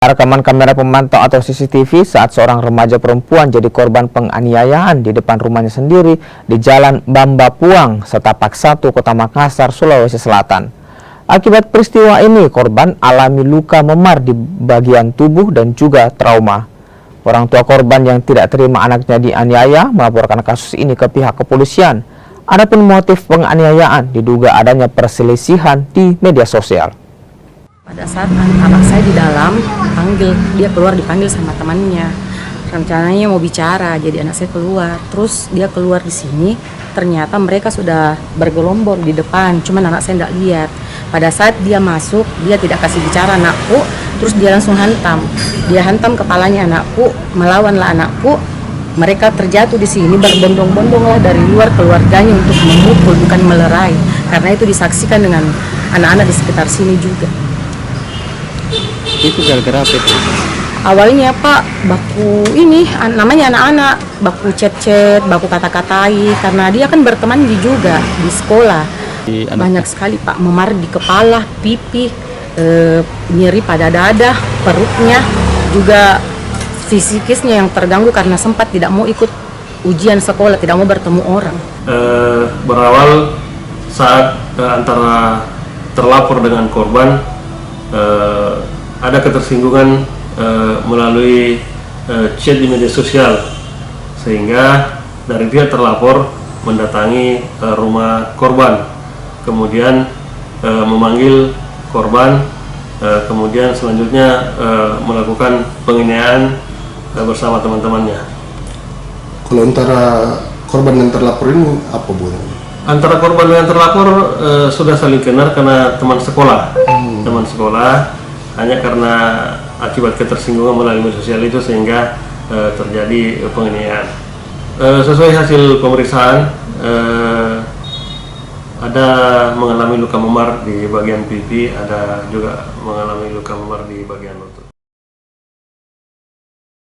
Rekaman kamera pemantau atau CCTV saat seorang remaja perempuan jadi korban penganiayaan di depan rumahnya sendiri di Jalan Bamba Puang, Setapak 1, Kota Makassar, Sulawesi Selatan. Akibat peristiwa ini, korban alami luka memar di bagian tubuh dan juga trauma. Orang tua korban yang tidak terima anaknya dianiaya melaporkan kasus ini ke pihak kepolisian. Adapun motif penganiayaan diduga adanya perselisihan di media sosial. Pada saat anak saya di dalam, dia keluar dipanggil sama temannya. Rencananya mau bicara, jadi anak saya keluar. Terus dia keluar di sini, ternyata mereka sudah bergelombol di depan, cuman anak saya tidak lihat. Pada saat dia masuk, dia tidak kasih bicara anakku, terus dia langsung hantam. Dia hantam kepalanya anakku, melawanlah anakku. Mereka terjatuh di sini berbondong-bondong lah dari luar keluarganya untuk memukul, bukan melerai. Karena itu disaksikan dengan anak-anak di sekitar sini juga. Itu gara-gara apa itu? Awalnya Pak, baku ini namanya anak-anak, baku chat-chat, baku kata-katai, karena dia kan berteman juga di sekolah. Banyak sekali Pak, memar di kepala, pipi, nyeri pada dada, perutnya, juga fisikisnya yang terganggu karena sempat tidak mau ikut ujian sekolah, tidak mau bertemu orang. Berawal saat antara terlapor dengan korban, ada ketersinggungan melalui chat di media sosial, sehingga dari pihak terlapor mendatangi rumah korban, kemudian memanggil korban, kemudian selanjutnya melakukan penganiayaan bersama teman-temannya. Kalau antara korban dan terlapor ini apa Bu? Antara korban dengan terlapor sudah saling kenal karena teman sekolah. Teman sekolah, hanya karena akibat ketersinggungan melalui media sosial itu sehingga terjadi penganiayaan. Sesuai hasil pemeriksaan, ada mengalami luka memar di bagian pipi, ada juga mengalami luka memar di bagian lutut.